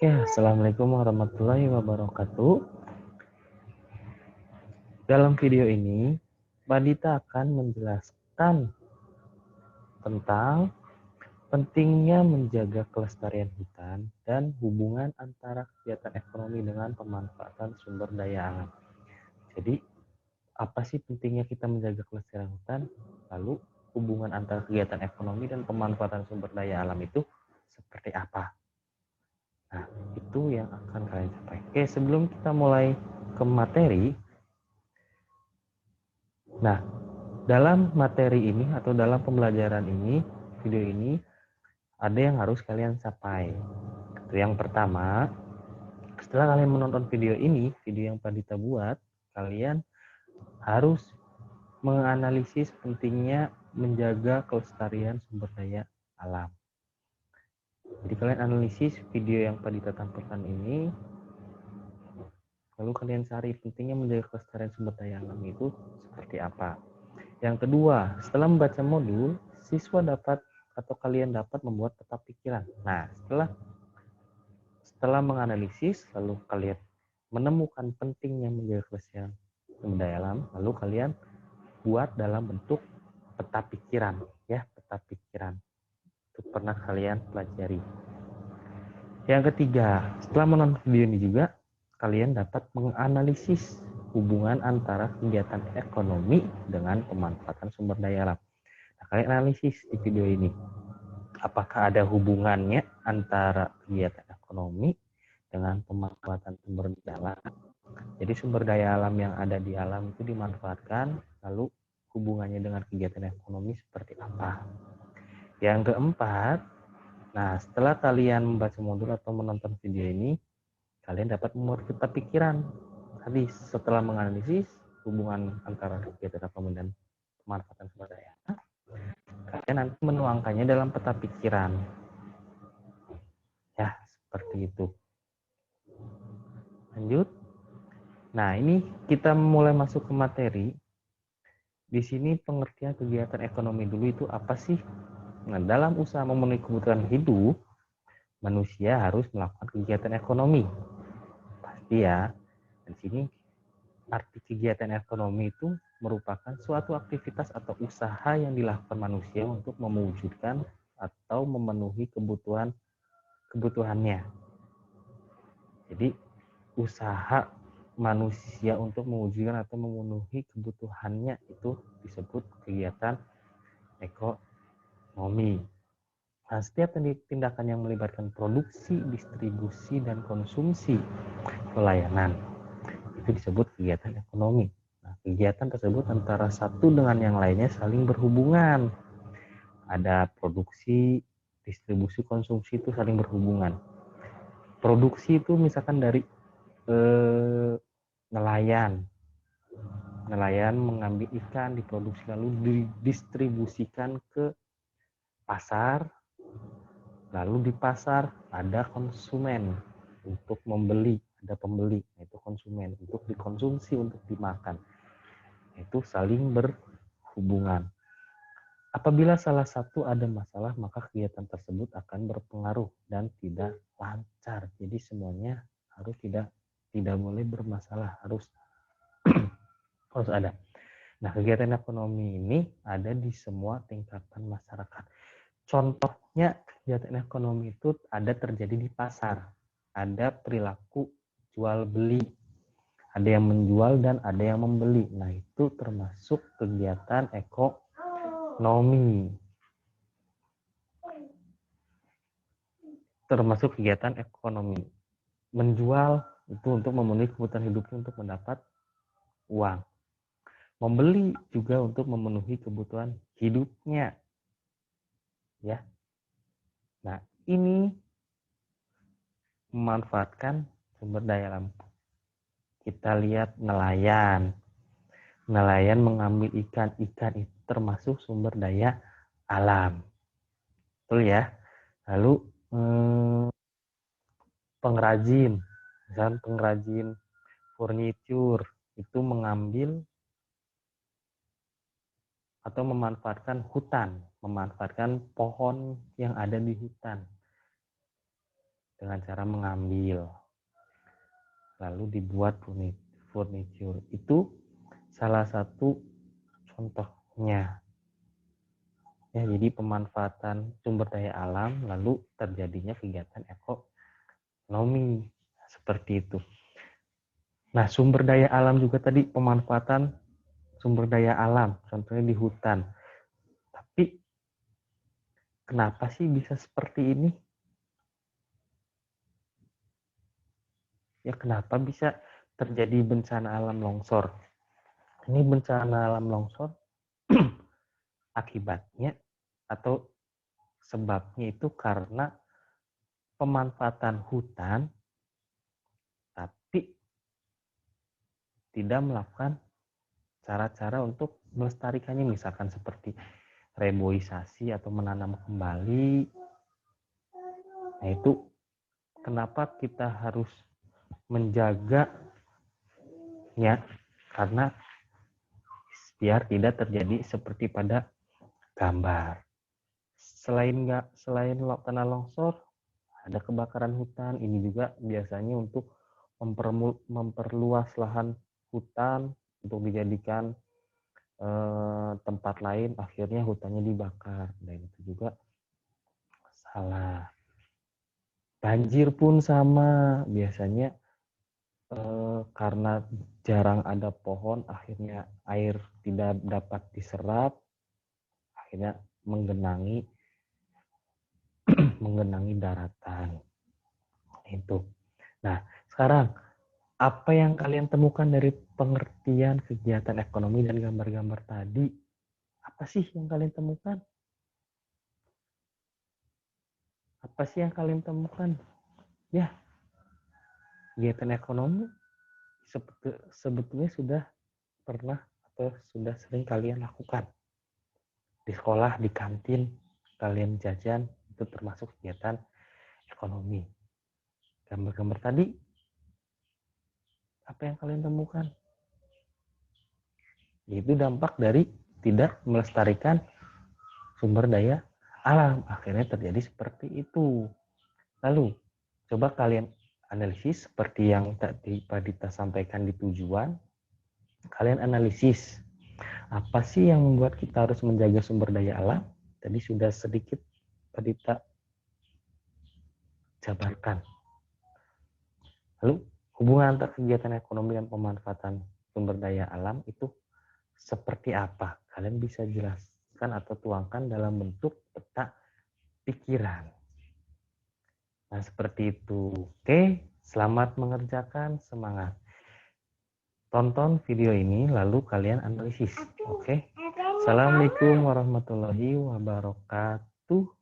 Ya, Assalamualaikum warahmatullahi wabarakatuh. Dalam video ini, Mbak Dita akan menjelaskan tentang pentingnya menjaga kelestarian hutan dan hubungan antara kegiatan ekonomi dengan pemanfaatan sumber daya alam. Jadi, apa sih pentingnya kita menjaga kelestarian hutan? Lalu, hubungan antara kegiatan ekonomi dan pemanfaatan sumber daya alam itu seperti apa? Nah, itu yang akan kalian capai. Oke, sebelum kita mulai ke materi, nah, dalam materi ini atau dalam pembelajaran ini, video ini, ada yang harus kalian capai. Itu yang pertama, setelah kalian menonton video ini, video yang Padita buat, kalian harus menganalisis pentingnya menjaga kelestarian sumber daya alam. Jadi kalian analisis video yang Padita tampilkan ini, lalu kalian cari pentingnya menjaga kelestarian sumber daya alam itu seperti apa. Yang kedua, setelah membaca modul, siswa dapat atau kalian dapat membuat peta pikiran. Nah, setelah menganalisis, lalu kalian menemukan pentingnya menjaga kelestarian sumber daya alam, lalu kalian buat dalam bentuk peta pikiran, ya, peta pikiran. Itu pernah kalian pelajari. Yang ketiga, setelah menonton video ini juga, kalian dapat menganalisis hubungan antara kegiatan ekonomi dengan pemanfaatan sumber daya alam. Nah, kalian analisis di video ini. Apakah ada hubungannya antara kegiatan ekonomi dengan pemanfaatan sumber daya alam? Jadi sumber daya alam yang ada di alam itu dimanfaatkan, lalu hubungannya dengan kegiatan ekonomi seperti apa? Yang keempat, nah setelah kalian membaca modul atau menonton video ini, kalian dapat membuat peta pikiran. Tadi setelah menganalisis hubungan antara kegiatan ekonomi dan pemanfaatan sumber daya, kalian nanti menuangkannya dalam peta pikiran. Ya, seperti itu. Lanjut. Nah, ini kita mulai masuk ke materi. Di sini pengertian kegiatan ekonomi dulu itu apa sih? Nah, dalam usaha memenuhi kebutuhan hidup, manusia harus melakukan kegiatan ekonomi. Pasti ya. Di sini arti kegiatan ekonomi itu merupakan suatu aktivitas atau usaha yang dilakukan manusia untuk mewujudkan atau memenuhi kebutuhannya. Jadi usaha manusia untuk mewujudkan atau memenuhi kebutuhannya itu disebut kegiatan ekonomi. Nah, setiap tindakan yang melibatkan produksi, distribusi, dan konsumsi pelayanan itu disebut kegiatan ekonomi. Nah, kegiatan tersebut antara satu dengan yang lainnya saling berhubungan. Ada produksi, distribusi, konsumsi itu saling berhubungan. Produksi itu misalkan dari nelayan mengambil ikan, diproduksi lalu didistribusikan ke pasar, lalu di pasar ada konsumen untuk membeli, ada pembeli, itu konsumen untuk dikonsumsi, untuk dimakan. Itu saling berhubungan. Apabila salah satu ada masalah, maka kegiatan tersebut akan berpengaruh dan tidak lancar. Jadi semuanya harus tidak boleh bermasalah, harus ada. Nah, kegiatan ekonomi ini ada di semua tingkatan masyarakat. Contohnya kegiatan ekonomi itu ada terjadi di pasar. Ada perilaku jual beli. Ada yang menjual dan ada yang membeli. Nah, itu termasuk kegiatan ekonomi. Termasuk kegiatan ekonomi. Menjual itu untuk memenuhi kebutuhan hidupnya untuk mendapat uang. Membeli juga untuk memenuhi kebutuhan hidupnya. Ya. Nah, ini memanfaatkan sumber daya alam. Kita lihat nelayan. Nelayan mengambil ikan itu termasuk sumber daya alam. Betul ya? Lalu pengrajin, misalkan pengrajin furniture itu mengambil atau memanfaatkan hutan, memanfaatkan pohon yang ada di hutan. dengan cara mengambil. Lalu dibuat furniture. Itu salah satu contohnya. Ya, jadi pemanfaatan sumber daya alam lalu terjadinya kegiatan ekonomi seperti itu. Nah, sumber daya alam juga tadi pemanfaatan sumber daya alam, contohnya di hutan. Tapi kenapa sih bisa seperti ini? Ya, kenapa bisa terjadi bencana alam longsor? Ini bencana alam longsor akibatnya atau sebabnya itu karena pemanfaatan hutan tapi tidak melakukan cara-cara untuk melestarikannya, misalkan seperti reboisasi atau menanam kembali. Nah, itu kenapa kita harus menjaganya, karena biar tidak terjadi seperti pada gambar. Selain tanah longsor, ada kebakaran hutan. Ini juga biasanya untuk memperluas lahan hutan untuk dijadikan tempat lain, akhirnya hutannya dibakar. Dan itu juga salah. Banjir pun sama, biasanya karena jarang ada pohon, akhirnya air tidak dapat diserap, akhirnya menggenangi daratan. Itu. Nah, sekarang apa yang kalian temukan dari pengertian kegiatan ekonomi dan gambar-gambar tadi? Apa sih yang kalian temukan? Apa sih yang kalian temukan? Ya, kegiatan ekonomi sebetulnya sudah pernah atau sudah sering kalian lakukan. Di sekolah, di kantin, kalian jajan, itu termasuk kegiatan ekonomi. Gambar-gambar tadi, apa yang kalian temukan? Itu dampak dari tidak melestarikan sumber daya alam. Akhirnya terjadi seperti itu. Lalu, coba kalian analisis seperti yang tadi Pak Dita sampaikan di tujuan. Kalian analisis, apa sih yang membuat kita harus menjaga sumber daya alam? Tadi sudah sedikit Pak Dita jabarkan. Lalu, hubungan antara kegiatan ekonomi dan pemanfaatan sumber daya alam itu seperti apa? Kalian bisa jelaskan atau tuangkan dalam bentuk peta pikiran. Nah, seperti itu. Oke, selamat mengerjakan, semangat. Tonton video ini, lalu kalian analisis. Oke? Assalamualaikum warahmatullahi wabarakatuh.